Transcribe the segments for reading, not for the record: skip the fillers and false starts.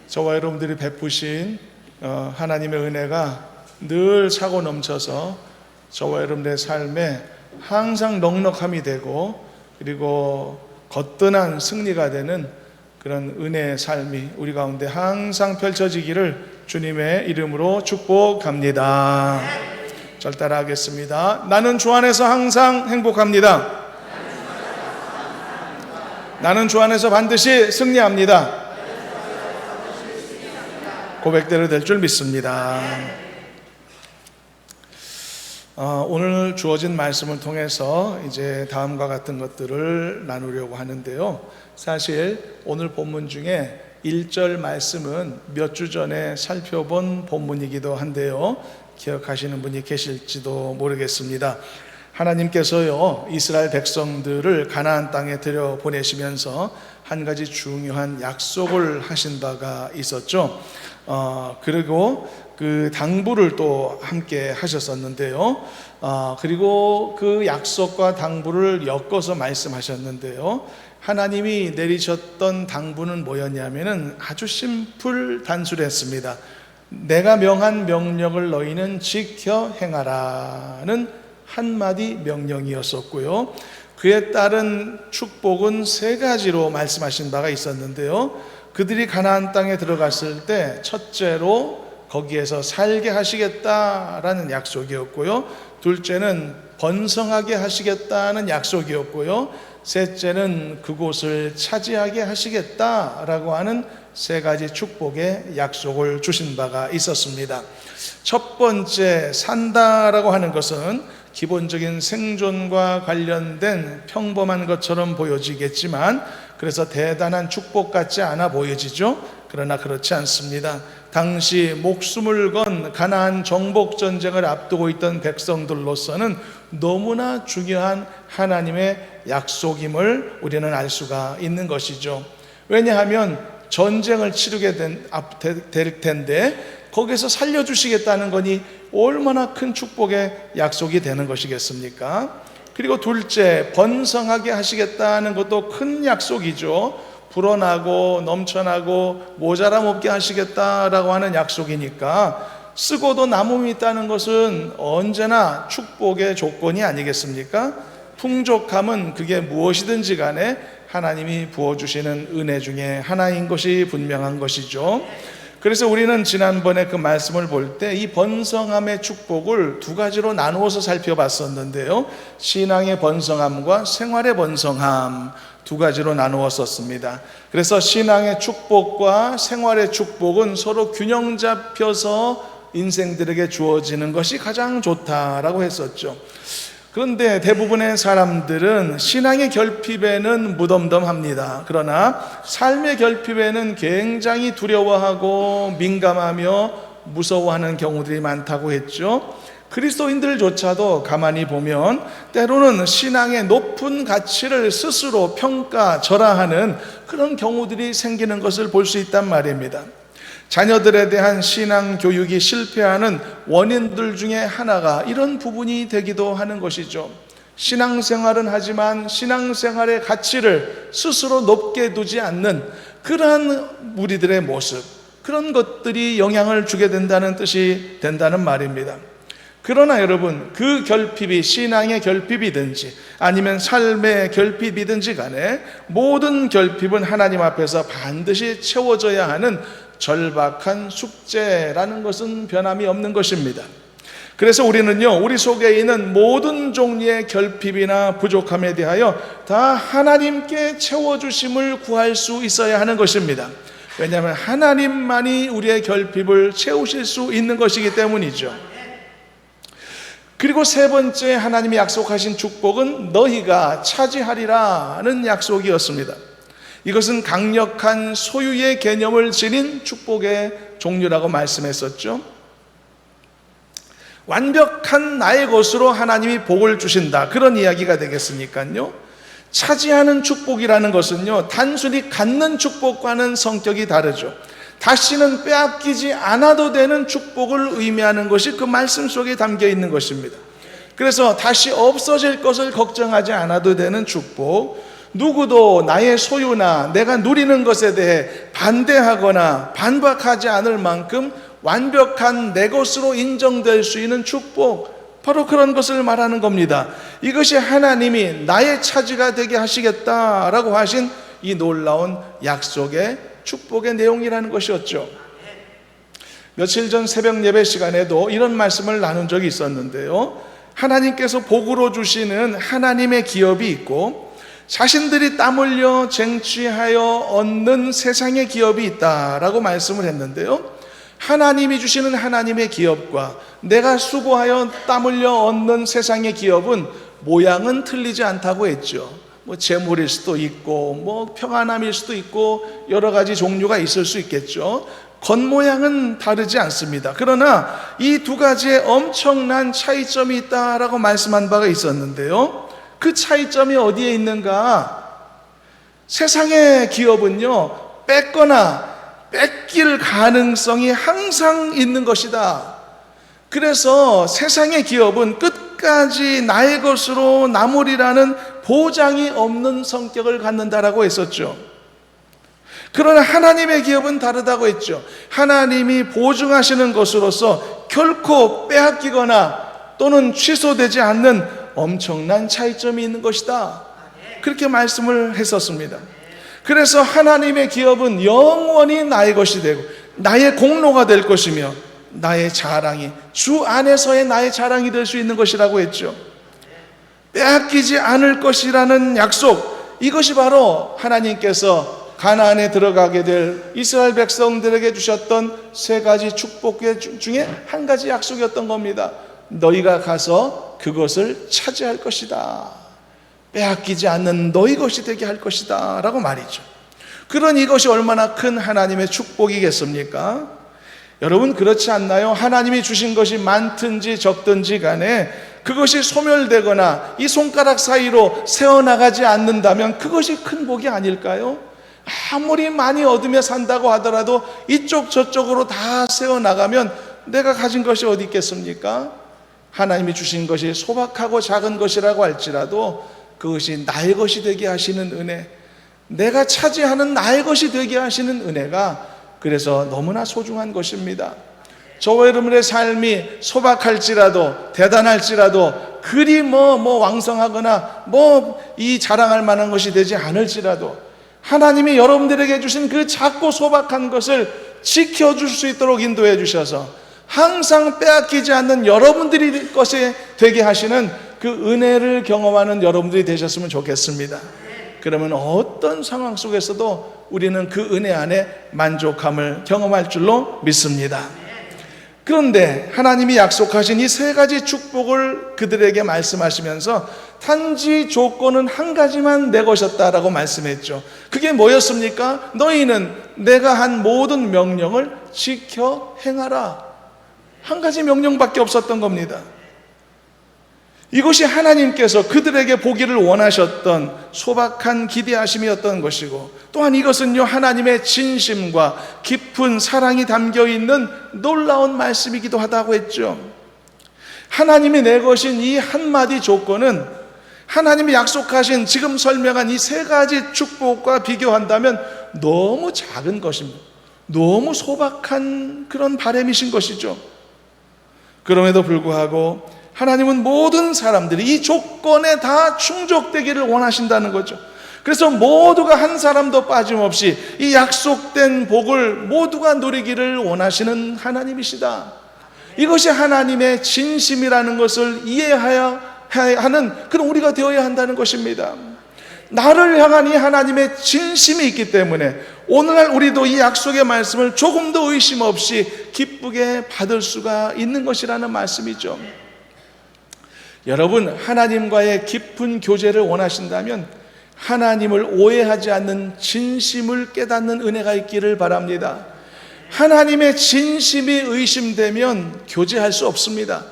저와 여러분들이 베푸신 하나님의 은혜가 늘 차고 넘쳐서 저와 여러분들의 삶에 항상 넉넉함이 되고, 그리고 거뜬한 승리가 되는 그런 은혜의 삶이 우리 가운데 항상 펼쳐지기를 주님의 이름으로 축복합니다. 절 따라하겠습니다. 나는 주 안에서 항상 행복합니다. 나는 주 안에서 반드시 승리합니다. 고백대로 될 줄 믿습니다. 오늘 주어진 말씀을 통해서 이제 다음과 같은 것들을 나누려고 하는데요. 사실 오늘 본문 중에 1절 말씀은 몇 주 전에 살펴본 본문이기도 한데요. 기억하시는 분이 계실지도 모르겠습니다. 하나님께서요, 이스라엘 백성들을 가나안 땅에 들여보내시면서 한 가지 중요한 약속을 하신 바가 있었죠. 그리고 그 당부를 또 함께 하셨었는데요. 그리고 그 약속과 당부를 엮어서 말씀하셨는데요. 하나님이 내리셨던 당부는 뭐였냐면은 아주 심플 단순했습니다. 내가 명한 명령을 너희는 지켜 행하라는 한마디 명령이었었고요. 그에 따른 축복은 세 가지로 말씀하신 바가 있었는데요. 그들이 가나안 땅에 들어갔을 때 첫째로 거기에서 살게 하시겠다라는 약속이었고요. 둘째는 번성하게 하시겠다는 약속이었고요. 셋째는 그곳을 차지하게 하시겠다라고 하는 세 가지 축복의 약속을 주신 바가 있었습니다. 첫 번째, 산다라고 하는 것은 기본적인 생존과 관련된 평범한 것처럼 보여지겠지만, 그래서 대단한 축복 같지 않아 보여지죠. 그러나 그렇지 않습니다. 당시 목숨을 건 가나안 정복 전쟁을 앞두고 있던 백성들로서는 너무나 중요한 하나님의 약속임을 우리는 알 수가 있는 것이죠. 왜냐하면 전쟁을 치르게 될 텐데 거기서 살려주시겠다는 거니 얼마나 큰 축복의 약속이 되는 것이겠습니까? 그리고 둘째, 번성하게 하시겠다는 것도 큰 약속이죠. 불어나고 넘쳐나고 모자람 없게 하시겠다라고 하는 약속이니까 쓰고도 남음이 있다는 것은 언제나 축복의 조건이 아니겠습니까? 풍족함은 그게 무엇이든지 간에 하나님이 부어주시는 은혜 중에 하나인 것이 분명한 것이죠. 그래서 우리는 지난번에 그 말씀을 볼 때 이 번성함의 축복을 두 가지로 나누어서 살펴봤었는데요. 신앙의 번성함과 생활의 번성함 두 가지로 나누었었습니다. 그래서 신앙의 축복과 생활의 축복은 서로 균형 잡혀서 인생들에게 주어지는 것이 가장 좋다라고 했었죠. 그런데 대부분의 사람들은 신앙의 결핍에는 무덤덤합니다. 그러나 삶의 결핍에는 굉장히 두려워하고 민감하며 무서워하는 경우들이 많다고 했죠. 그리스도인들조차도 가만히 보면 때로는 신앙의 높은 가치를 스스로 평가절하하는 그런 경우들이 생기는 것을 볼 수 있단 말입니다. 자녀들에 대한 신앙 교육이 실패하는 원인들 중에 하나가 이런 부분이 되기도 하는 것이죠. 신앙생활은 하지만 신앙생활의 가치를 스스로 높게 두지 않는 그러한 우리들의 모습, 그런 것들이 영향을 주게 된다는 뜻이 된다는 말입니다. 그러나 여러분, 그 결핍이 신앙의 결핍이든지 아니면 삶의 결핍이든지 간에 모든 결핍은 하나님 앞에서 반드시 채워져야 하는 절박한 숙제라는 것은 변함이 없는 것입니다. 그래서 우리는요, 우리 속에 있는 모든 종류의 결핍이나 부족함에 대하여 다 하나님께 채워주심을 구할 수 있어야 하는 것입니다. 왜냐하면 하나님만이 우리의 결핍을 채우실 수 있는 것이기 때문이죠. 그리고 세 번째, 하나님이 약속하신 축복은 너희가 차지하리라는 약속이었습니다. 이것은 강력한 소유의 개념을 지닌 축복의 종류라고 말씀했었죠. 완벽한 나의 것으로 하나님이 복을 주신다, 그런 이야기가 되겠으니까요. 차지하는 축복이라는 것은요, 단순히 갖는 축복과는 성격이 다르죠. 다시는 빼앗기지 않아도 되는 축복을 의미하는 것이 그 말씀 속에 담겨 있는 것입니다. 그래서 다시 없어질 것을 걱정하지 않아도 되는 축복, 누구도 나의 소유나 내가 누리는 것에 대해 반대하거나 반박하지 않을 만큼 완벽한 내 것으로 인정될 수 있는 축복, 바로 그런 것을 말하는 겁니다. 이것이 하나님이 나의 차지가 되게 하시겠다라고 하신 이 놀라운 약속의 축복의 내용이라는 것이었죠. 며칠 전 새벽 예배 시간에도 이런 말씀을 나눈 적이 있었는데요, 하나님께서 복으로 주시는 하나님의 기업이 있고 자신들이 땀 흘려 쟁취하여 얻는 세상의 기업이 있다라고 말씀을 했는데요, 하나님이 주시는 하나님의 기업과 내가 수고하여 땀 흘려 얻는 세상의 기업은 모양은 틀리지 않다고 했죠. 재물일 수도 있고 평안함일 수도 있고 여러 가지 종류가 있을 수 있겠죠. 겉모양은 다르지 않습니다. 그러나 이 두 가지에 엄청난 차이점이 있다라고 말씀한 바가 있었는데요, 그 차이점이 어디에 있는가? 세상의 기업은요, 뺏거나 뺏길 가능성이 항상 있는 것이다. 그래서 세상의 기업은 끝까지 나의 것으로 남으리라는 보장이 없는 성격을 갖는다라고 했었죠. 그러나 하나님의 기업은 다르다고 했죠. 하나님이 보증하시는 것으로서 결코 빼앗기거나 또는 취소되지 않는 엄청난 차이점이 있는 것이다, 그렇게 말씀을 했었습니다. 그래서 하나님의 기업은 영원히 나의 것이 되고 나의 공로가 될 것이며 나의 자랑이, 주 안에서의 나의 자랑이 될 수 있는 것이라고 했죠. 빼앗기지 않을 것이라는 약속, 이것이 바로 하나님께서 가나안에 들어가게 될 이스라엘 백성들에게 주셨던 세 가지 축복 중에 한 가지 약속이었던 겁니다. 너희가 가서 그것을 차지할 것이다, 빼앗기지 않는 너희 것이 되게 할 것이다 라고 말이죠. 그런 이것이 얼마나 큰 하나님의 축복이겠습니까? 여러분, 그렇지 않나요? 하나님이 주신 것이 많든지 적든지 간에 그것이 소멸되거나 이 손가락 사이로 새어나가지 않는다면 그것이 큰 복이 아닐까요? 아무리 많이 얻으며 산다고 하더라도 이쪽 저쪽으로 다 새어나가면 내가 가진 것이 어디 있겠습니까? 하나님이 주신 것이 소박하고 작은 것이라고 할지라도 그것이 나의 것이 되게 하시는 은혜, 내가 차지하는 나의 것이 되게 하시는 은혜가 그래서 너무나 소중한 것입니다. 저와 여러분의 삶이 소박할지라도 대단할지라도 그리 왕성하거나 이 자랑할 만한 것이 되지 않을지라도 하나님이 여러분들에게 주신 그 작고 소박한 것을 지켜줄 수 있도록 인도해 주셔서 항상 빼앗기지 않는 여러분들이 것이 되게 하시는 그 은혜를 경험하는 여러분들이 되셨으면 좋겠습니다. 그러면 어떤 상황 속에서도 우리는 그 은혜 안에 만족함을 경험할 줄로 믿습니다. 그런데 하나님이 약속하신 이 세 가지 축복을 그들에게 말씀하시면서 단지 조건은 한 가지만 내 것이었다라고 말씀했죠. 그게 뭐였습니까? 너희는 내가 한 모든 명령을 지켜 행하라. 한 가지 명령밖에 없었던 겁니다. 이것이 하나님께서 그들에게 보기를 원하셨던 소박한 기대하심이었던 것이고, 또한 이것은요, 하나님의 진심과 깊은 사랑이 담겨있는 놀라운 말씀이기도 하다고 했죠. 하나님이 내 것인 이 한마디 조건은 하나님이 약속하신 지금 설명한 이 세 가지 축복과 비교한다면 너무 작은 것입니다. 너무 소박한 그런 바람이신 것이죠. 그럼에도 불구하고 하나님은 모든 사람들이 이 조건에 다 충족되기를 원하신다는 거죠. 그래서 모두가 한 사람도 빠짐없이 이 약속된 복을 모두가 누리기를 원하시는 하나님이시다. 이것이 하나님의 진심이라는 것을 이해해야 하는 그런 우리가 되어야 한다는 것입니다. 나를 향한 이 하나님의 진심이 있기 때문에 오늘날 우리도 이 약속의 말씀을 조금도 의심 없이 기쁘게 받을 수가 있는 것이라는 말씀이죠. 여러분, 하나님과의 깊은 교제를 원하신다면 하나님을 오해하지 않는 진심을 깨닫는 은혜가 있기를 바랍니다. 하나님의 진심이 의심되면 교제할 수 없습니다.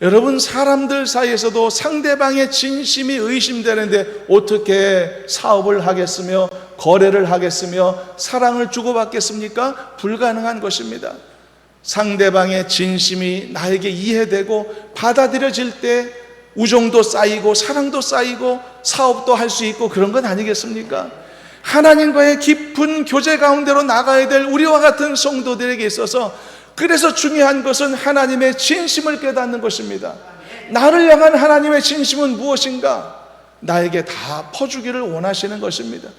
여러분, 사람들 사이에서도 상대방의 진심이 의심되는데 어떻게 사업을 하겠으며 거래를 하겠으며 사랑을 주고받겠습니까? 불가능한 것입니다. 상대방의 진심이 나에게 이해되고 받아들여질 때 우정도 쌓이고 사랑도 쌓이고 사업도 할 수 있고 그런 건 아니겠습니까? 하나님과의 깊은 교제 가운데로 나가야 될 우리와 같은 성도들에게 있어서 그래서 중요한 것은 하나님의 진심을 깨닫는 것입니다. 나를 향한 하나님의 진심은 무엇인가? 나에게 다 퍼주기를 원하시는 것입니다.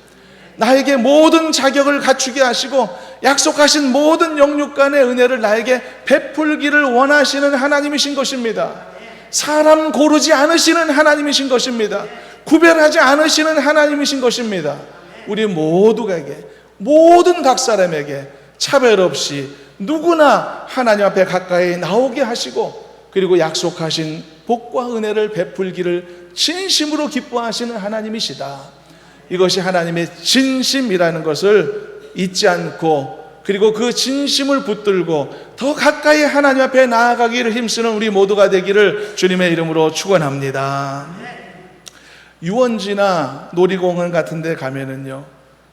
나에게 모든 자격을 갖추게 하시고 약속하신 모든 영육간의 은혜를 나에게 베풀기를 원하시는 하나님이신 것입니다. 사람 고르지 않으시는 하나님이신 것입니다. 구별하지 않으시는 하나님이신 것입니다. 우리 모두에게, 모든 각 사람에게 차별 없이 누구나 하나님 앞에 가까이 나오게 하시고 그리고 약속하신 복과 은혜를 베풀기를 진심으로 기뻐하시는 하나님이시다. 이것이 하나님의 진심이라는 것을 잊지 않고 그리고 그 진심을 붙들고 더 가까이 하나님 앞에 나아가기를 힘쓰는 우리 모두가 되기를 주님의 이름으로 축원합니다. 유원지나 놀이공원 같은 데 가면은요,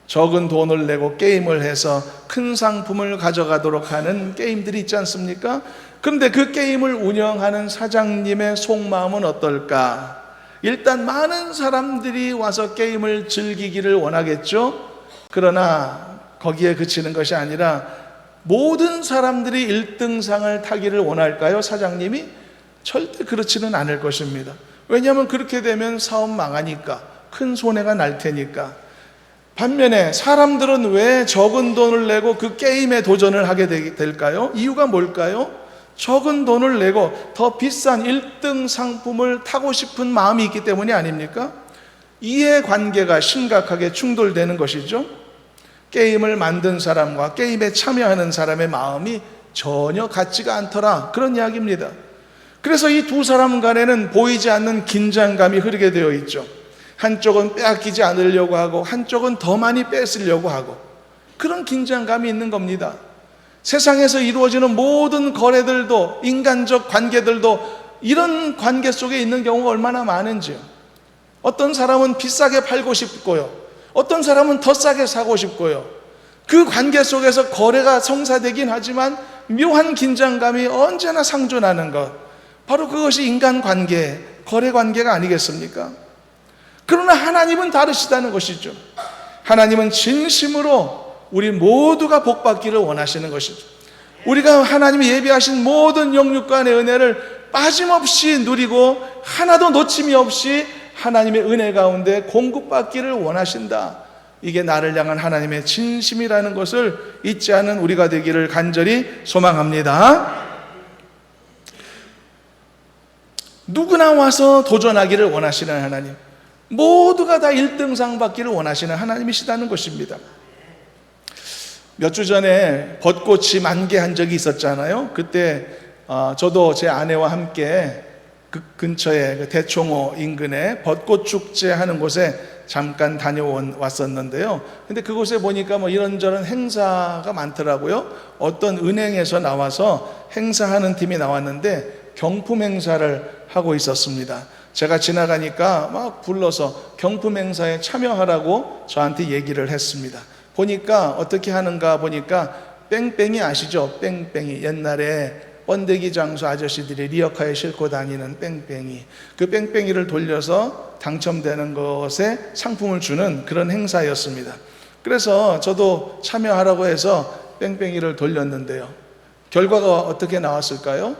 적은 돈을 내고 게임을 해서 큰 상품을 가져가도록 하는 게임들이 있지 않습니까? 그런데 그 게임을 운영하는 사장님의 속마음은 어떨까? 일단 많은 사람들이 와서 게임을 즐기기를 원하겠죠? 그러나 거기에 그치는 것이 아니라 모든 사람들이 1등상을 타기를 원할까요? 사장님이? 절대 그렇지는 않을 것입니다. 왜냐하면 그렇게 되면 사업 망하니까, 큰 손해가 날 테니까. 반면에 사람들은 왜 적은 돈을 내고 그 게임에 도전을 하게 될까요? 이유가 뭘까요? 적은 돈을 내고 더 비싼 1등 상품을 타고 싶은 마음이 있기 때문이 아닙니까? 이해관계가 심각하게 충돌되는 것이죠. 게임을 만든 사람과 게임에 참여하는 사람의 마음이 전혀 같지가 않더라, 그런 이야기입니다. 그래서 이 두 사람 간에는 보이지 않는 긴장감이 흐르게 되어 있죠. 한쪽은 빼앗기지 않으려고 하고 한쪽은 더 많이 뺏으려고 하고, 그런 긴장감이 있는 겁니다. 세상에서 이루어지는 모든 거래들도, 인간적 관계들도 이런 관계 속에 있는 경우가 얼마나 많은지요. 어떤 사람은 비싸게 팔고 싶고요, 어떤 사람은 더 싸게 사고 싶고요. 그 관계 속에서 거래가 성사되긴 하지만 묘한 긴장감이 언제나 상존하는 것, 바로 그것이 인간관계, 거래관계가 아니겠습니까? 그러나 하나님은 다르시다는 것이죠. 하나님은 진심으로 우리 모두가 복받기를 원하시는 것이죠. 우리가 하나님이 예비하신 모든 영육간의 은혜를 빠짐없이 누리고 하나도 놓침이 없이 하나님의 은혜 가운데 공급받기를 원하신다. 이게 나를 향한 하나님의 진심이라는 것을 잊지 않은 우리가 되기를 간절히 소망합니다. 누구나 와서 도전하기를 원하시는 하나님, 모두가 다 1등상 받기를 원하시는 하나님이시다는 것입니다. 몇 주 전에 벚꽃이 만개한 적이 있었잖아요. 그때 저도 제 아내와 함께 그 근처에 그 대총호 인근에 벚꽃 축제 하는 곳에 잠깐 다녀왔었는데요. 근데 그곳에 보니까 뭐 이런저런 행사가 많더라고요. 어떤 은행에서 나와서 행사하는 팀이 나왔는데 경품 행사를 하고 있었습니다. 제가 지나가니까 막 불러서 경품 행사에 참여하라고 저한테 얘기를 했습니다. 보니까 어떻게 하는가 보니까 뺑뺑이 아시죠? 뺑뺑이. 옛날에 번데기 장수 아저씨들이 리어카에 싣고 다니는 뺑뺑이. 그 뺑뺑이를 돌려서 당첨되는 것에 상품을 주는 그런 행사였습니다. 그래서 저도 참여하라고 해서 뺑뺑이를 돌렸는데요. 결과가 어떻게 나왔을까요?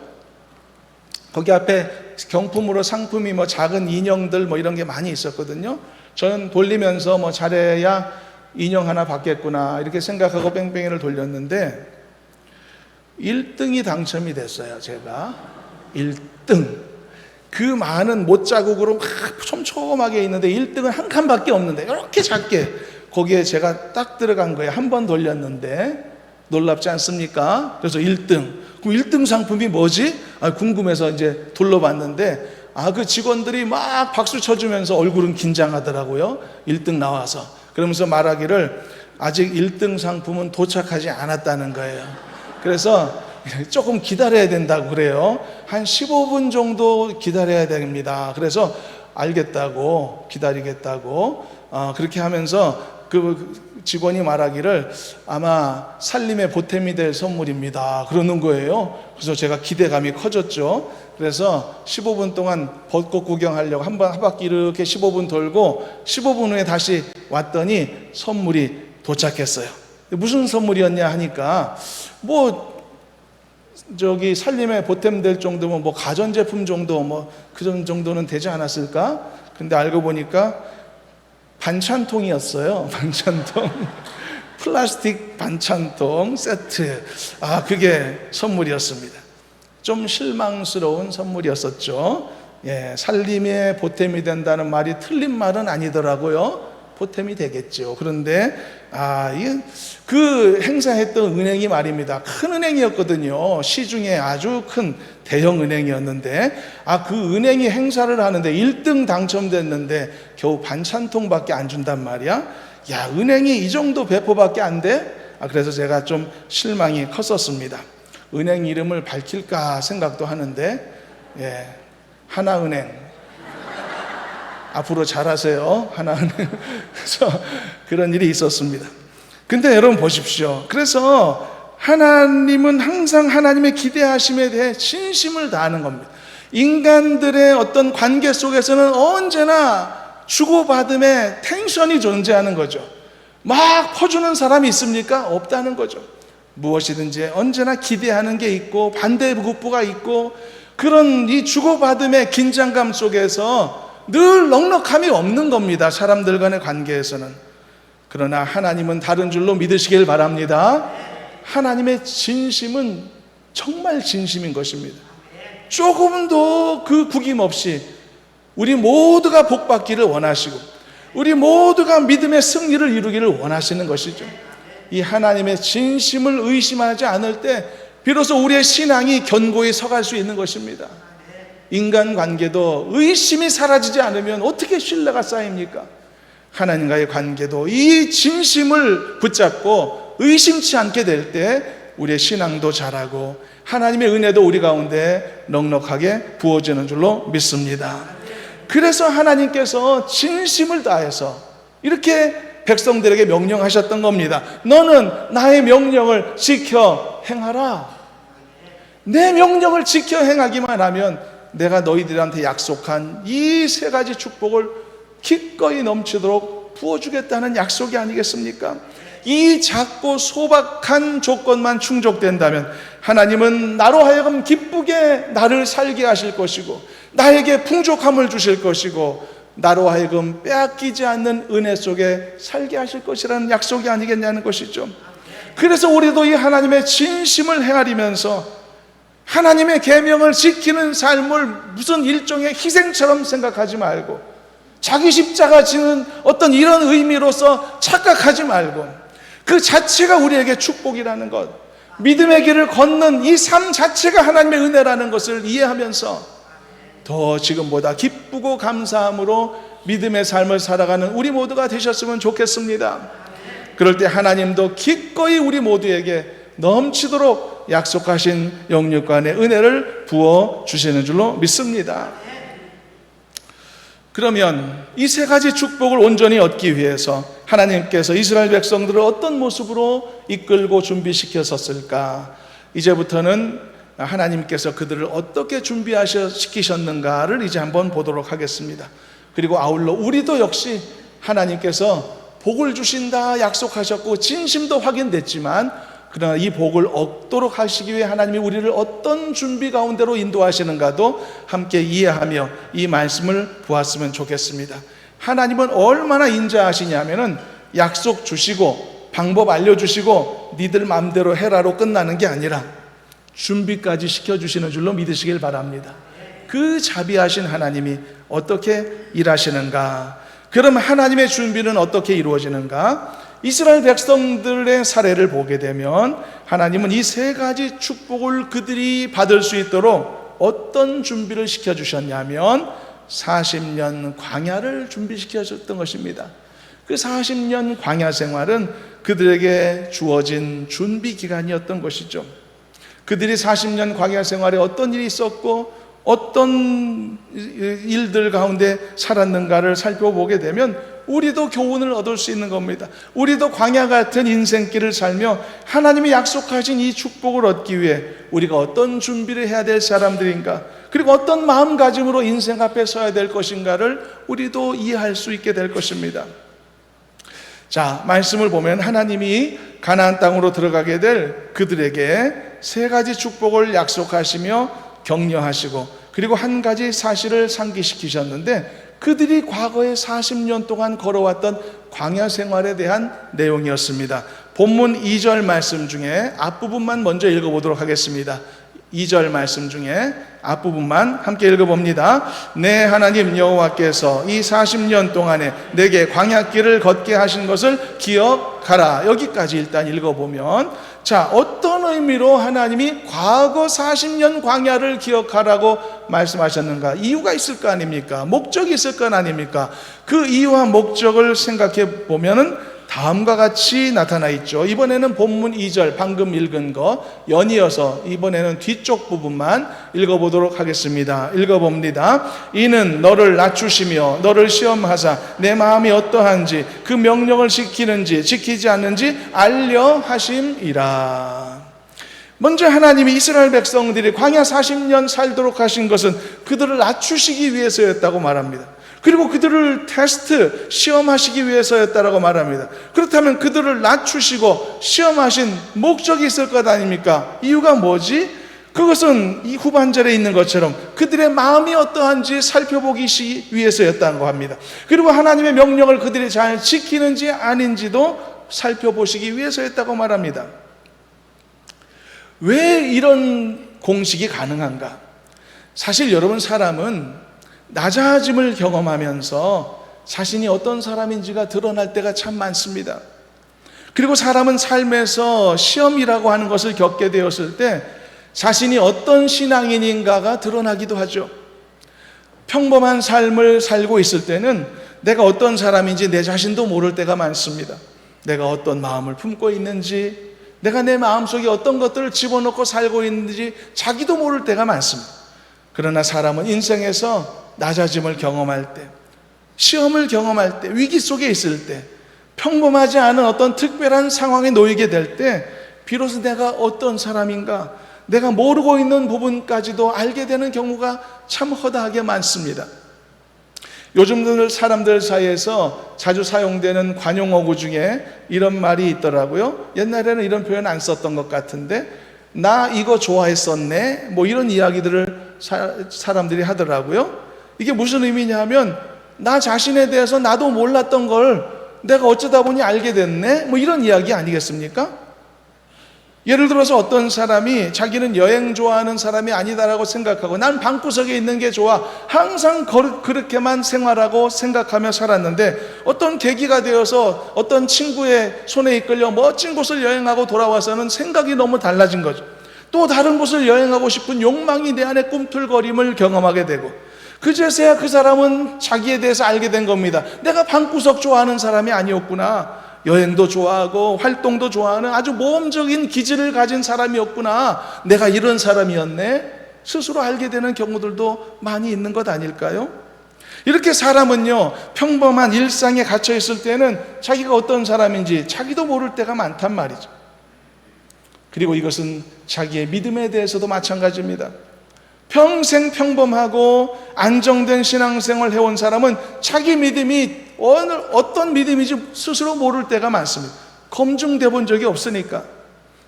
거기 앞에 경품으로 상품이 뭐 작은 인형들 뭐 이런 게 많이 있었거든요. 저는 돌리면서 뭐 잘해야 인형 하나 받겠구나 이렇게 생각하고 뺑뺑이를 돌렸는데 1등이 당첨이 됐어요. 제가 1등. 그 많은 못자국으로 막 촘촘하게 있는데 1등은 한 칸밖에 없는데 이렇게 작게 거기에 제가 딱 들어간 거예요. 한 번 돌렸는데. 놀랍지 않습니까? 그래서 1등. 그럼 1등 상품이 뭐지? 궁금해서 이제 둘러봤는데 그 직원들이 막 박수 쳐주면서 얼굴은 긴장하더라고요. 1등 나와서. 그러면서 말하기를 아직 1등 상품은 도착하지 않았다는 거예요. 그래서 조금 기다려야 된다고 그래요. 한 15분 정도 기다려야 됩니다. 그래서 알겠다고, 기다리겠다고 그렇게 하면서 그 직원이 말하기를 아마 살림의 보탬이 될 선물입니다 그러는 거예요. 그래서 제가 기대감이 커졌죠. 그래서 15분 동안 벚꽃 구경하려고 한 바퀴 이렇게 15분 돌고 15분 후에 다시 왔더니 선물이 도착했어요. 무슨 선물이었냐 하니까 저기 살림에 보탬될 정도면 가전제품 정도 그런 정도는 되지 않았을까? 근데 알고 보니까 반찬통이었어요. 반찬통. 플라스틱 반찬통 세트. 그게 선물이었습니다. 좀 실망스러운 선물이었었죠. 살림에 보탬이 된다는 말이 틀린 말은 아니더라고요. 보탬이 되겠죠. 그런데 그 행사했던 은행이 말입니다. 큰 은행이었거든요. 시중에 아주 큰 대형 은행이었는데 그 은행이 행사를 하는데 1등 당첨됐는데 겨우 반찬통밖에 안 준단 말이야. 은행이 이 정도 배포밖에 안 돼? 그래서 제가 좀 실망이 컸었습니다. 은행 이름을 밝힐까 생각도 하는데 하나은행 앞으로 잘하세요. 하나은행. 그래서 그런 일이 있었습니다. 근데 여러분 보십시오. 그래서 하나님은 항상 하나님의 기대하심에 대해 진심을 다하는 겁니다. 인간들의 어떤 관계 속에서는 언제나 주고받음의 텐션이 존재하는 거죠. 막 퍼주는 사람이 있습니까? 없다는 거죠. 무엇이든지 언제나 기대하는 게 있고 반대급부가 있고 그런 이 주고받음의 긴장감 속에서 늘 넉넉함이 없는 겁니다. 사람들 간의 관계에서는. 그러나 하나님은 다른 줄로 믿으시길 바랍니다. 하나님의 진심은 정말 진심인 것입니다. 조금도 그 구김없이 우리 모두가 복받기를 원하시고 우리 모두가 믿음의 승리를 이루기를 원하시는 것이죠. 이 하나님의 진심을 의심하지 않을 때 비로소 우리의 신앙이 견고히 서갈 수 있는 것입니다. 인간관계도 의심이 사라지지 않으면 어떻게 신뢰가 쌓입니까? 하나님과의 관계도 이 진심을 붙잡고 의심치 않게 될 때 우리의 신앙도 자라고 하나님의 은혜도 우리 가운데 넉넉하게 부어지는 줄로 믿습니다. 그래서 하나님께서 진심을 다해서 이렇게 백성들에게 명령하셨던 겁니다. 너는 나의 명령을 지켜 행하라. 내 명령을 지켜 행하기만 하면 내가 너희들한테 약속한 이 세 가지 축복을 기꺼이 넘치도록 부어주겠다는 약속이 아니겠습니까? 이 작고 소박한 조건만 충족된다면 하나님은 나로 하여금 기쁘게 나를 살게 하실 것이고 나에게 풍족함을 주실 것이고 나로 하여금 빼앗기지 않는 은혜 속에 살게 하실 것이라는 약속이 아니겠냐는 것이죠. 그래서 우리도 이 하나님의 진심을 헤아리면서 하나님의 계명을 지키는 삶을 무슨 일종의 희생처럼 생각하지 말고 자기 십자가 지는 어떤 이런 의미로서 착각하지 말고 그 자체가 우리에게 축복이라는 것, 믿음의 길을 걷는 이 삶 자체가 하나님의 은혜라는 것을 이해하면서 더 지금보다 기쁘고 감사함으로 믿음의 삶을 살아가는 우리 모두가 되셨으면 좋겠습니다. 그럴 때 하나님도 기꺼이 우리 모두에게 넘치도록 약속하신 영육간의 은혜를 부어 주시는 줄로 믿습니다. 그러면 이 세 가지 축복을 온전히 얻기 위해서 하나님께서 이스라엘 백성들을 어떤 모습으로 이끌고 준비시켰었을까? 이제부터는 하나님께서 그들을 어떻게 준비시키셨는가를 이제 한번 보도록 하겠습니다. 그리고 아울러 우리도 역시 하나님께서 복을 주신다 약속하셨고 진심도 확인됐지만 그러나 이 복을 얻도록 하시기 위해 하나님이 우리를 어떤 준비 가운데로 인도하시는가도 함께 이해하며 이 말씀을 보았으면 좋겠습니다. 하나님은 얼마나 인자하시냐면은 약속 주시고 방법 알려주시고 니들 마음대로 해라로 끝나는 게 아니라 준비까지 시켜주시는 줄로 믿으시길 바랍니다. 그 자비하신 하나님이 어떻게 일하시는가? 그럼 하나님의 준비는 어떻게 이루어지는가? 이스라엘 백성들의 사례를 보게 되면 하나님은 이 세 가지 축복을 그들이 받을 수 있도록 어떤 준비를 시켜주셨냐면 40년 광야를 준비시켜줬던 것입니다. 그 40년 광야 생활은 그들에게 주어진 준비 기간이었던 것이죠. 그들이 40년 광야 생활에 어떤 일이 있었고 어떤 일들 가운데 살았는가를 살펴보게 되면 우리도 교훈을 얻을 수 있는 겁니다. 우리도 광야 같은 인생길을 살며 하나님이 약속하신 이 축복을 얻기 위해 우리가 어떤 준비를 해야 될 사람들인가, 그리고 어떤 마음가짐으로 인생 앞에 서야 될 것인가를 우리도 이해할 수 있게 될 것입니다. 자, 말씀을 보면 하나님이 가나안 땅으로 들어가게 될 그들에게 세 가지 축복을 약속하시며 격려하시고, 그리고 한 가지 사실을 상기시키셨는데, 그들이 과거에 40년 동안 걸어왔던 광야 생활에 대한 내용이었습니다. 본문 2절 말씀 중에 앞부분만 먼저 읽어보도록 하겠습니다. 2절 말씀 중에 앞부분만 함께 읽어봅니다. 내 하나님 여호와께서 이 40년 동안에 내게 광야길을 걷게 하신 것을 기억하라. 여기까지 일단 읽어보면, 자, 어떤 의미로 하나님이 과거 40년 광야를 기억하라고 말씀하셨는가? 이유가 있을 거 아닙니까? 목적이 있을 거 아닙니까? 그 이유와 목적을 생각해 보면은 다음과 같이 나타나 있죠. 이번에는 본문 2절 방금 읽은 거 연이어서 이번에는 뒤쪽 부분만 읽어보도록 하겠습니다. 읽어봅니다. 이는 너를 낮추시며 너를 시험하사 내 마음이 어떠한지 그 명령을 지키는지 지키지 않는지 알려 하심이라. 먼저 하나님이 이스라엘 백성들이 광야 40년 살도록 하신 것은 그들을 낮추시기 위해서였다고 말합니다. 그리고 그들을 테스트, 시험하시기 위해서였다라고 말합니다. 그렇다면 그들을 낮추시고 시험하신 목적이 있을 것 아닙니까? 이유가 뭐지? 그것은 이 후반절에 있는 것처럼 그들의 마음이 어떠한지 살펴보기 위해서였다고 합니다. 그리고 하나님의 명령을 그들이 잘 지키는지 아닌지도 살펴보시기 위해서였다고 말합니다. 왜 이런 공식이 가능한가? 사실 여러분, 사람은 낮아짐을 경험하면서 자신이 어떤 사람인지가 드러날 때가 참 많습니다. 그리고 사람은 삶에서 시험이라고 하는 것을 겪게 되었을 때 자신이 어떤 신앙인인가가 드러나기도 하죠. 평범한 삶을 살고 있을 때는 내가 어떤 사람인지 내 자신도 모를 때가 많습니다. 내가 어떤 마음을 품고 있는지, 내가 내 마음속에 어떤 것들을 집어넣고 살고 있는지 자기도 모를 때가 많습니다. 그러나 사람은 인생에서 낮아짐을 경험할 때, 시험을 경험할 때, 위기 속에 있을 때, 평범하지 않은 어떤 특별한 상황에 놓이게 될 때 비로소 내가 어떤 사람인가, 내가 모르고 있는 부분까지도 알게 되는 경우가 참 허다하게 많습니다. 요즘 사람들 사이에서 자주 사용되는 관용어구 중에 이런 말이 있더라고요. 옛날에는 이런 표현 안 썼던 것 같은데, 나 이거 좋아했었네, 뭐 이런 이야기들을 사람들이 하더라고요. 이게 무슨 의미냐 하면, 나 자신에 대해서 나도 몰랐던 걸 내가 어쩌다 보니 알게 됐네, 뭐 이런 이야기 아니겠습니까? 예를 들어서 어떤 사람이 자기는 여행 좋아하는 사람이 아니다라고 생각하고 난 방구석에 있는 게 좋아, 항상 그렇게만 생활하고 생각하며 살았는데 어떤 계기가 되어서 어떤 친구의 손에 이끌려 멋진 곳을 여행하고 돌아와서는 생각이 너무 달라진 거죠. 또 다른 곳을 여행하고 싶은 욕망이 내 안에 꿈틀거림을 경험하게 되고, 그제서야 그 사람은 자기에 대해서 알게 된 겁니다. 내가 방구석 좋아하는 사람이 아니었구나. 여행도 좋아하고 활동도 좋아하는 아주 모험적인 기질을 가진 사람이었구나. 내가 이런 사람이었네. 스스로 알게 되는 경우들도 많이 있는 것 아닐까요? 이렇게 사람은요, 평범한 일상에 갇혀 있을 때는 자기가 어떤 사람인지 자기도 모를 때가 많단 말이죠. 그리고 이것은 자기의 믿음에 대해서도 마찬가지입니다. 평생 평범하고 안정된 신앙생활을 해온 사람은 자기 믿음이 어떤 믿음인지 스스로 모를 때가 많습니다. 검증돼 본 적이 없으니까.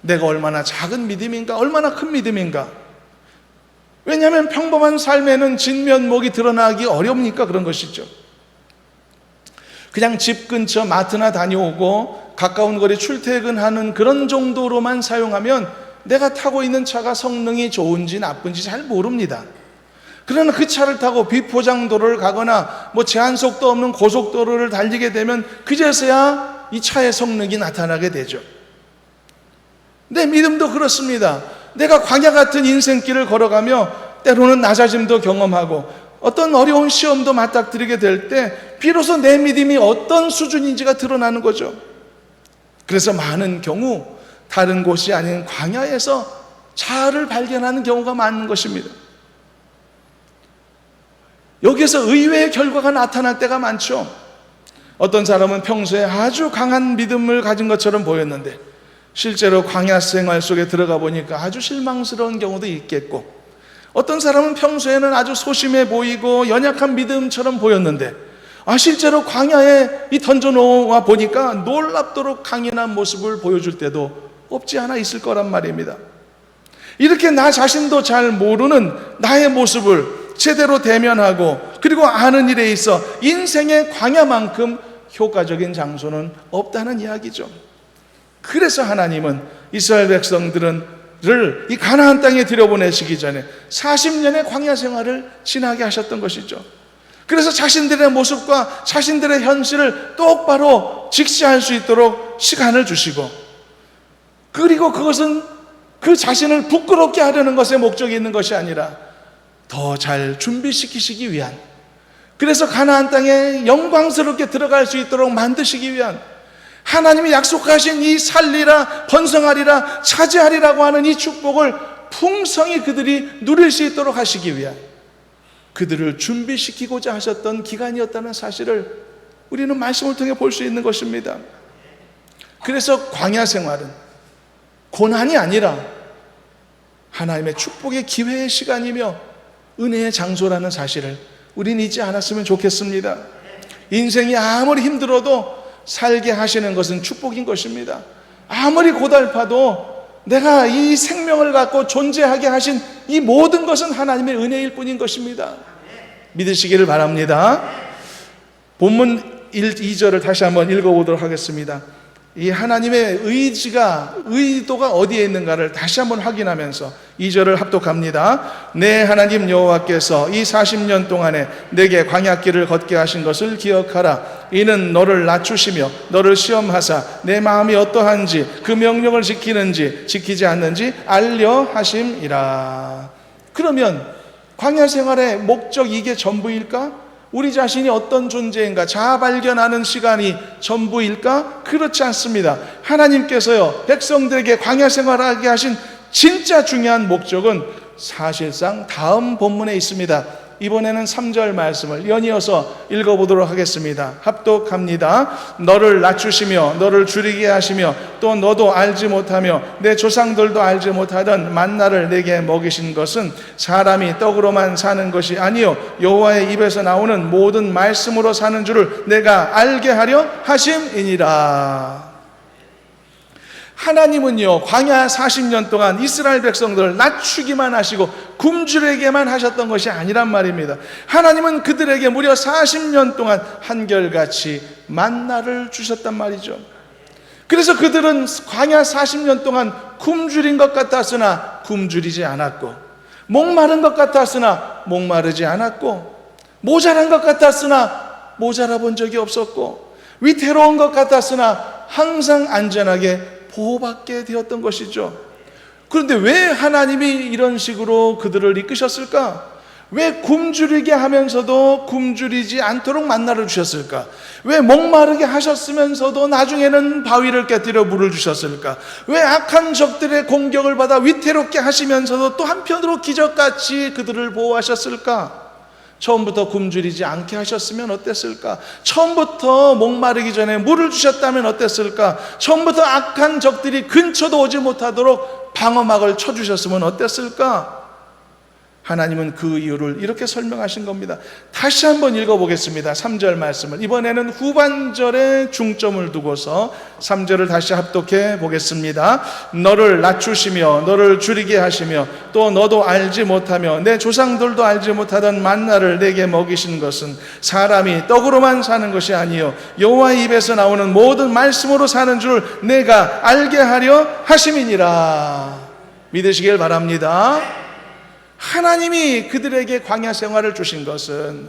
내가 얼마나 작은 믿음인가, 얼마나 큰 믿음인가. 왜냐하면 평범한 삶에는 진면목이 드러나기 어렵으니까 그런 것이죠. 그냥 집 근처 마트나 다녀오고 가까운 거리 출퇴근하는 그런 정도로만 사용하면 내가 타고 있는 차가 성능이 좋은지 나쁜지 잘 모릅니다. 그러나 그 차를 타고 비포장도로를 가거나 뭐 제한속도 없는 고속도로를 달리게 되면 그제서야 이 차의 성능이 나타나게 되죠. 내 믿음도 그렇습니다. 내가 광야 같은 인생길을 걸어가며 때로는 낮아짐도 경험하고 어떤 어려운 시험도 맞닥뜨리게 될 때 비로소 내 믿음이 어떤 수준인지가 드러나는 거죠. 그래서 많은 경우 다른 곳이 아닌 광야에서 자아를 발견하는 경우가 많은 것입니다. 여기에서 의외의 결과가 나타날 때가 많죠. 어떤 사람은 평소에 아주 강한 믿음을 가진 것처럼 보였는데 실제로 광야 생활 속에 들어가 보니까 아주 실망스러운 경우도 있겠고, 어떤 사람은 평소에는 아주 소심해 보이고 연약한 믿음처럼 보였는데 실제로 광야에 던져놓아 보니까 놀랍도록 강인한 모습을 보여줄 때도 없지 않아 있을 거란 말입니다. 이렇게 나 자신도 잘 모르는 나의 모습을 제대로 대면하고 그리고 아는 일에 있어 인생의 광야만큼 효과적인 장소는 없다는 이야기죠. 그래서 하나님은 이스라엘 백성들을 이 가나안 땅에 들여보내시기 전에 40년의 광야 생활을 지나게 하셨던 것이죠. 그래서 자신들의 모습과 자신들의 현실을 똑바로 직시할 수 있도록 시간을 주시고, 그리고 그것은 그 자신을 부끄럽게 하려는 것에 목적이 있는 것이 아니라 더 잘 준비시키시기 위한, 그래서 가나안 땅에 영광스럽게 들어갈 수 있도록 만드시기 위한, 하나님이 약속하신 이 살리라, 번성하리라, 차지하리라고 하는 이 축복을 풍성히 그들이 누릴 수 있도록 하시기 위한 그들을 준비시키고자 하셨던 기간이었다는 사실을 우리는 말씀을 통해 볼 수 있는 것입니다. 그래서 광야 생활은 고난이 아니라 하나님의 축복의 기회의 시간이며 은혜의 장소라는 사실을 우리는 잊지 않았으면 좋겠습니다. 인생이 아무리 힘들어도 살게 하시는 것은 축복인 것입니다. 아무리 고달파도 내가 이 생명을 갖고 존재하게 하신 이 모든 것은 하나님의 은혜일 뿐인 것입니다. 믿으시기를 바랍니다. 본문 2절을 다시 한번 읽어보도록 하겠습니다. 이 하나님의 의도가 어디에 있는가를 다시 한번 확인하면서 2절을 합독합니다. 내 하나님 여호와께서 이 40년 동안에 내게 광야길을 걷게 하신 것을 기억하라. 이는 너를 낮추시며 너를 시험하사 내 마음이 어떠한지 그 명령을 지키는지 지키지 않는지 알려 하심이라. 그러면 광야 생활의 목적, 이게 전부일까? 우리 자신이 어떤 존재인가 자아 발견하는 시간이 전부일까? 그렇지 않습니다. 하나님께서요, 백성들에게 광야 생활하게 하신 진짜 중요한 목적은 사실상 다음 본문에 있습니다. 이번에는 3절 말씀을 연이어서 읽어보도록 하겠습니다. 합독합니다. 너를 낮추시며 너를 줄이게 하시며 또 너도 알지 못하며 내 조상들도 알지 못하던 만나를 내게 먹이신 것은 사람이 떡으로만 사는 것이 아니요 여호와의 입에서 나오는 모든 말씀으로 사는 줄을 내가 알게 하려 하심이니라. 하나님은요, 광야 40년 동안 이스라엘 백성들을 낮추기만 하시고 굶주리게만 하셨던 것이 아니란 말입니다. 하나님은 그들에게 무려 40년 동안 한결같이 만나를 주셨단 말이죠. 그래서 그들은 광야 40년 동안 굶주린 것 같았으나 굶주리지 않았고, 목마른 것 같았으나 목마르지 않았고, 모자란 것 같았으나 모자라 본 적이 없었고, 위태로운 것 같았으나 항상 안전하게 보호받게 되었던 것이죠. 그런데 왜 하나님이 이런 식으로 그들을 이끄셨을까? 왜 굶주리게 하면서도 굶주리지 않도록 만나를 주셨을까? 왜 목마르게 하셨으면서도 나중에는 바위를 깨뜨려 물을 주셨을까? 왜 악한 적들의 공격을 받아 위태롭게 하시면서도 또 한편으로 기적같이 그들을 보호하셨을까? 처음부터 굶주리지 않게 하셨으면 어땠을까? 처음부터 목마르기 전에 물을 주셨다면 어땠을까? 처음부터 악한 적들이 근처도 오지 못하도록 방어막을 쳐주셨으면 어땠을까? 하나님은 그 이유를 이렇게 설명하신 겁니다. 다시 한번 읽어보겠습니다. 3절 말씀을. 이번에는 후반절에 중점을 두고서 3절을 다시 합독해 보겠습니다. 너를 낮추시며 너를 줄이게 하시며 또 너도 알지 못하며 내 조상들도 알지 못하던 만나를 내게 먹이신 것은 사람이 떡으로만 사는 것이 아니요 여호와의 입에서 나오는 모든 말씀으로 사는 줄 내가 알게 하려 하심이니라. 믿으시길 바랍니다. 하나님이 그들에게 광야 생활을 주신 것은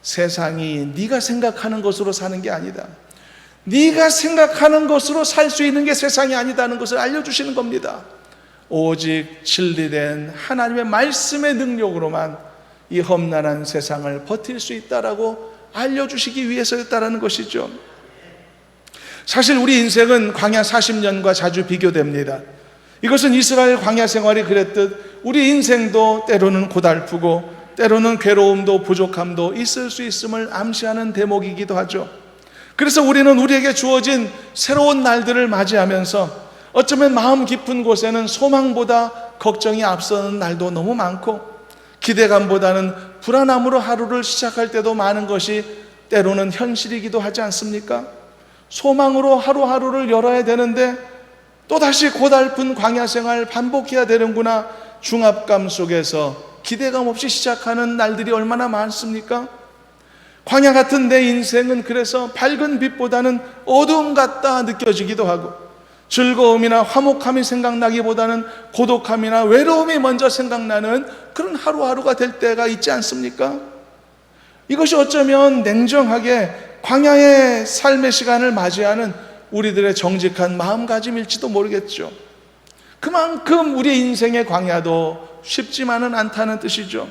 세상이 네가 생각하는 것으로 사는 게 아니다, 네가 생각하는 것으로 살 수 있는 게 세상이 아니다는 것을 알려주시는 겁니다. 오직 진리된 하나님의 말씀의 능력으로만 이 험난한 세상을 버틸 수 있다라고 알려주시기 위해서였다라는 것이죠. 사실 우리 인생은 광야 40년과 자주 비교됩니다. 이것은 이스라엘 광야 생활이 그랬듯 우리 인생도 때로는 고달프고 때로는 괴로움도 부족함도 있을 수 있음을 암시하는 대목이기도 하죠. 그래서 우리는 우리에게 주어진 새로운 날들을 맞이하면서 어쩌면 마음 깊은 곳에는 소망보다 걱정이 앞서는 날도 너무 많고, 기대감보다는 불안함으로 하루를 시작할 때도 많은 것이 때로는 현실이기도 하지 않습니까? 소망으로 하루하루를 열어야 되는데 또다시 고달픈 광야 생활 반복해야 되는구나, 중압감 속에서 기대감 없이 시작하는 날들이 얼마나 많습니까? 광야 같은 내 인생은 그래서 밝은 빛보다는 어두움 같다 느껴지기도 하고, 즐거움이나 화목함이 생각나기보다는 고독함이나 외로움이 먼저 생각나는 그런 하루하루가 될 때가 있지 않습니까? 이것이 어쩌면 냉정하게 광야의 삶의 시간을 맞이하는 우리들의 정직한 마음가짐일지도 모르겠죠. 그만큼 우리 인생의 광야도 쉽지만은 않다는 뜻이죠.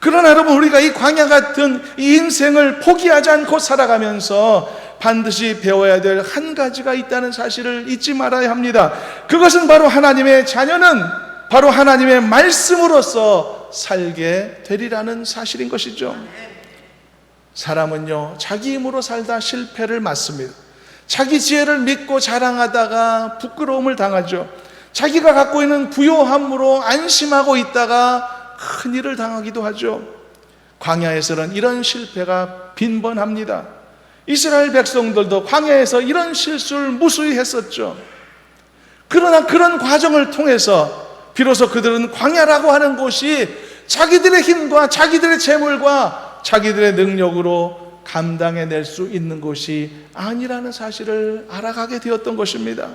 그러나 여러분, 우리가 이 광야 같은 이 인생을 포기하지 않고 살아가면서 반드시 배워야 될 한 가지가 있다는 사실을 잊지 말아야 합니다. 그것은 바로 하나님의 자녀는 바로 하나님의 말씀으로서 살게 되리라는 사실인 것이죠. 사람은요, 자기 힘으로 살다 실패를 맞습니다. 자기 지혜를 믿고 자랑하다가 부끄러움을 당하죠. 자기가 갖고 있는 부요함으로 안심하고 있다가 큰 일을 당하기도 하죠. 광야에서는 이런 실패가 빈번합니다. 이스라엘 백성들도 광야에서 이런 실수를 무수히 했었죠. 그러나 그런 과정을 통해서 비로소 그들은 광야라고 하는 곳이 자기들의 힘과 자기들의 재물과 자기들의 능력으로 감당해낼 수 있는 곳이 아니라는 사실을 알아가게 되었던 것입니다.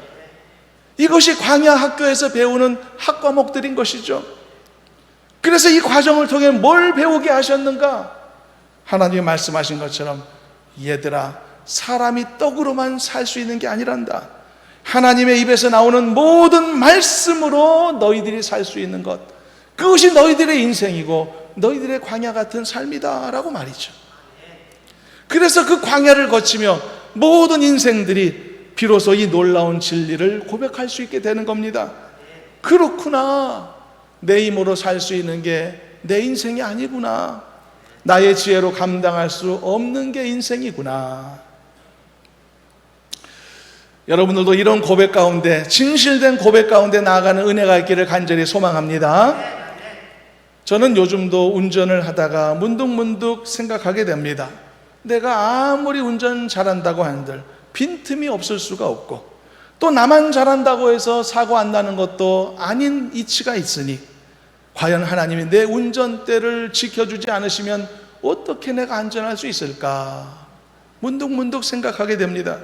이것이 광야 학교에서 배우는 학과목들인 것이죠. 그래서 이 과정을 통해 뭘 배우게 하셨는가? 하나님이 말씀하신 것처럼, 얘들아, 사람이 떡으로만 살 수 있는 게 아니란다. 하나님의 입에서 나오는 모든 말씀으로 너희들이 살 수 있는 것, 그것이 너희들의 인생이고 너희들의 광야 같은 삶이다 라고 말이죠. 그래서 그 광야를 거치며 모든 인생들이 비로소 이 놀라운 진리를 고백할 수 있게 되는 겁니다. 그렇구나, 내 힘으로 살 수 있는 게 내 인생이 아니구나, 나의 지혜로 감당할 수 없는 게 인생이구나. 여러분들도 이런 고백 가운데, 진실된 고백 가운데 나아가는 은혜가 있기를 간절히 소망합니다. 저는 요즘도 운전을 하다가 문득문득 생각하게 됩니다. 내가 아무리 운전 잘한다고 한들 빈틈이 없을 수가 없고, 또 나만 잘한다고 해서 사고 안 나는 것도 아닌 이치가 있으니 과연 하나님이 내 운전대를 지켜주지 않으시면 어떻게 내가 안전할 수 있을까? 문득문득 생각하게 됩니다.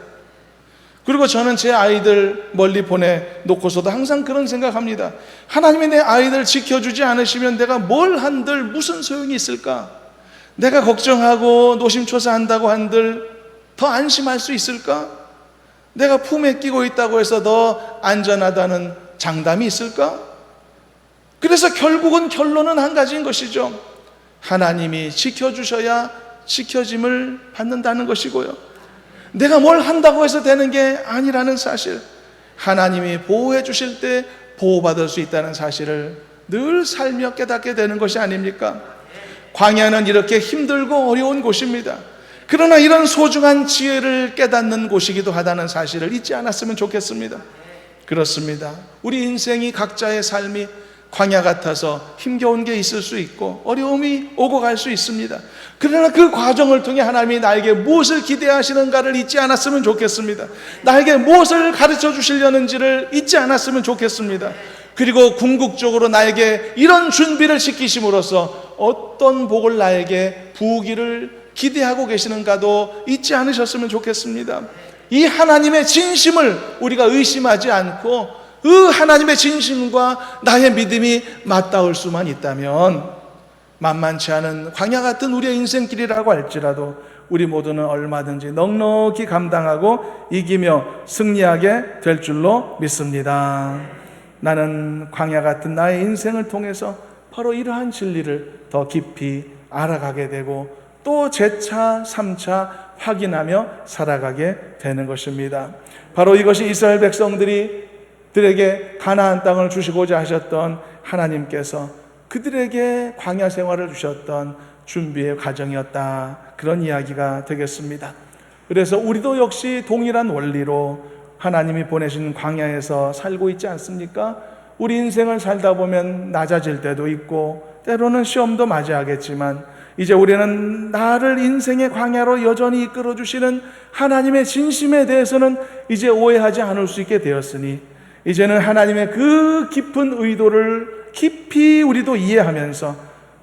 그리고 저는 제 아이들 멀리 보내놓고서도 항상 그런 생각합니다. 하나님이 내 아이들 지켜주지 않으시면 내가 뭘 한들 무슨 소용이 있을까? 내가 걱정하고 노심초사한다고 한들 더 안심할 수 있을까? 내가 품에 끼고 있다고 해서 더 안전하다는 장담이 있을까? 그래서 결국은 결론은 한 가지인 것이죠. 하나님이 지켜주셔야 지켜짐을 받는다는 것이고요, 내가 뭘 한다고 해서 되는 게 아니라는 사실, 하나님이 보호해 주실 때 보호받을 수 있다는 사실을 늘 살며 깨닫게 되는 것이 아닙니까? 광야는 이렇게 힘들고 어려운 곳입니다. 그러나 이런 소중한 지혜를 깨닫는 곳이기도 하다는 사실을 잊지 않았으면 좋겠습니다. 그렇습니다. 우리 인생이, 각자의 삶이 광야 같아서 힘겨운 게 있을 수 있고 어려움이 오고 갈 수 있습니다. 그러나 그 과정을 통해 하나님이 나에게 무엇을 기대하시는가를 잊지 않았으면 좋겠습니다. 나에게 무엇을 가르쳐 주시려는지를 잊지 않았으면 좋겠습니다. 그리고 궁극적으로 나에게 이런 준비를 시키심으로써 어떤 복을 나에게 부으기를 기대하고 계시는가도 잊지 않으셨으면 좋겠습니다. 이 하나님의 진심을 우리가 의심하지 않고 그 하나님의 진심과 나의 믿음이 맞닿을 수만 있다면 만만치 않은 광야 같은 우리의 인생길이라고 할지라도 우리 모두는 얼마든지 넉넉히 감당하고 이기며 승리하게 될 줄로 믿습니다. 나는 광야 같은 나의 인생을 통해서 바로 이러한 진리를 더 깊이 알아가게 되고 또 재차 3차 확인하며 살아가게 되는 것입니다. 바로 이것이 이스라엘 백성들에게 가나안 땅을 주시고자 하셨던 하나님께서 그들에게 광야 생활을 주셨던 준비의 과정이었다, 그런 이야기가 되겠습니다. 그래서 우리도 역시 동일한 원리로 하나님이 보내신 광야에서 살고 있지 않습니까? 우리 인생을 살다 보면 낮아질 때도 있고 때로는 시험도 맞이하겠지만 이제 우리는 나를 인생의 광야로 여전히 이끌어주시는 하나님의 진심에 대해서는 이제 오해하지 않을 수 있게 되었으니 이제는 하나님의 그 깊은 의도를 깊이 우리도 이해하면서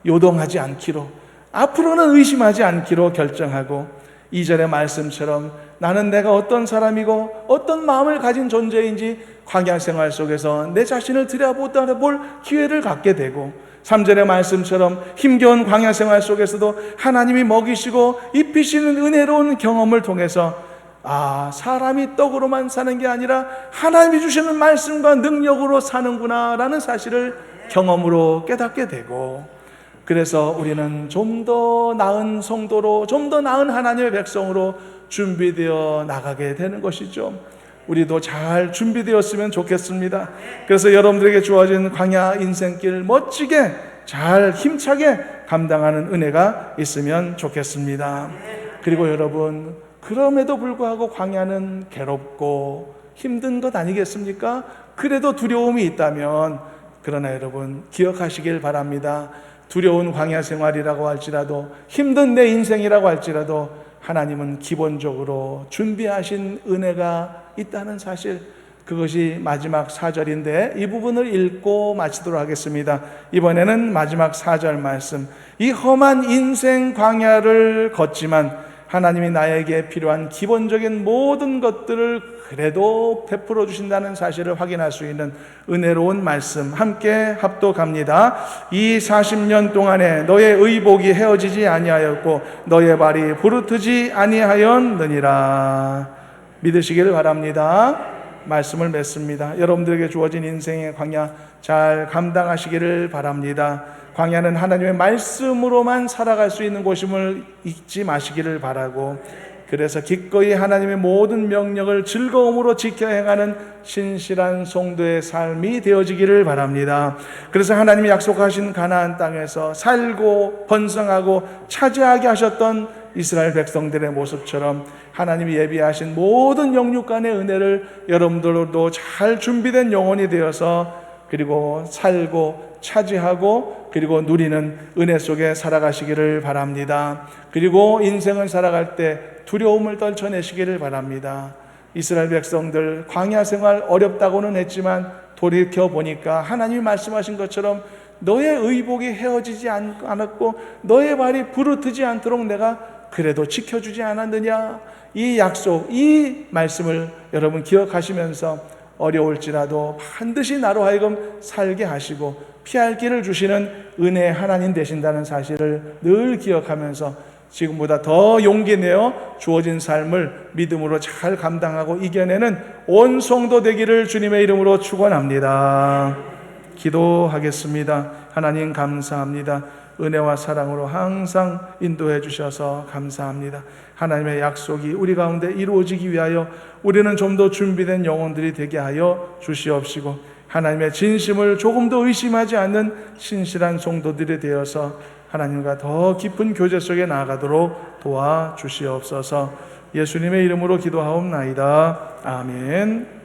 요동하지 않기로, 앞으로는 의심하지 않기로 결정하고, 이전의 말씀처럼 나는 내가 어떤 사람이고 어떤 마음을 가진 존재인지 광야 생활 속에서 내 자신을 들여다볼 기회를 갖게 되고, 3절의 말씀처럼 힘겨운 광야 생활 속에서도 하나님이 먹이시고 입히시는 은혜로운 경험을 통해서 사람이 떡으로만 사는 게 아니라 하나님이 주시는 말씀과 능력으로 사는구나 라는 사실을 경험으로 깨닫게 되고, 그래서 우리는 좀 더 나은 성도로, 좀 더 나은 하나님의 백성으로 준비되어 나가게 되는 것이죠. 우리도 잘 준비되었으면 좋겠습니다. 그래서 여러분들에게 주어진 광야 인생길 멋지게 잘 힘차게 감당하는 은혜가 있으면 좋겠습니다. 그리고 여러분, 그럼에도 불구하고 광야는 괴롭고 힘든 것 아니겠습니까? 그래도 두려움이 있다면, 그러나 여러분 기억하시길 바랍니다. 두려운 광야 생활이라고 할지라도, 힘든 내 인생이라고 할지라도 하나님은 기본적으로 준비하신 은혜가 있다는 사실, 그것이 마지막 4절인데 이 부분을 읽고 마치도록 하겠습니다. 이번에는 마지막 4절 말씀, 이 험한 인생 광야를 걷지만 하나님이 나에게 필요한 기본적인 모든 것들을 그래도 베풀어 주신다는 사실을 확인할 수 있는 은혜로운 말씀 함께 합독합니다. 이 40년 동안에 너의 의복이 헤어지지 아니하였고 너의 발이 부르트지 아니하였느니라. 믿으시기를 바랍니다. 말씀을 맺습니다. 여러분들에게 주어진 인생의 광야 잘 감당하시기를 바랍니다. 광야는 하나님의 말씀으로만 살아갈 수 있는 곳임을 잊지 마시기를 바라고, 그래서 기꺼이 하나님의 모든 명령을 즐거움으로 지켜 행하는 신실한 성도의 삶이 되어지기를 바랍니다. 그래서 하나님이 약속하신 가나안 땅에서 살고 번성하고 차지하게 하셨던 이스라엘 백성들의 모습처럼 하나님이 예비하신 모든 영육간의 은혜를 여러분들도 잘 준비된 영혼이 되어서 그리고 살고 차지하고 그리고 누리는 은혜 속에 살아가시기를 바랍니다. 그리고 인생을 살아갈 때 두려움을 떨쳐내시기를 바랍니다. 이스라엘 백성들 광야 생활 어렵다고는 했지만 돌이켜 보니까 하나님이 말씀하신 것처럼 너의 의복이 헤어지지 않았고 너의 발이 부르트지 않도록 내가 그래도 지켜주지 않았느냐. 이 약속, 이 말씀을 여러분 기억하시면서 어려울지라도 반드시 나로 하여금 살게 하시고 피할 길을 주시는 은혜의 하나님 되신다는 사실을 늘 기억하면서 지금보다 더 용기 내어 주어진 삶을 믿음으로 잘 감당하고 이겨내는 온 성도 되기를 주님의 이름으로 축원합니다. 기도하겠습니다. 하나님 감사합니다. 은혜와 사랑으로 항상 인도해 주셔서 감사합니다. 하나님의 약속이 우리 가운데 이루어지기 위하여 우리는 좀 더 준비된 영혼들이 되게 하여 주시옵시고 하나님의 진심을 조금 더 의심하지 않는 신실한 성도들이 되어서 하나님과 더 깊은 교제 속에 나아가도록 도와주시옵소서. 예수님의 이름으로 기도하옵나이다. 아멘.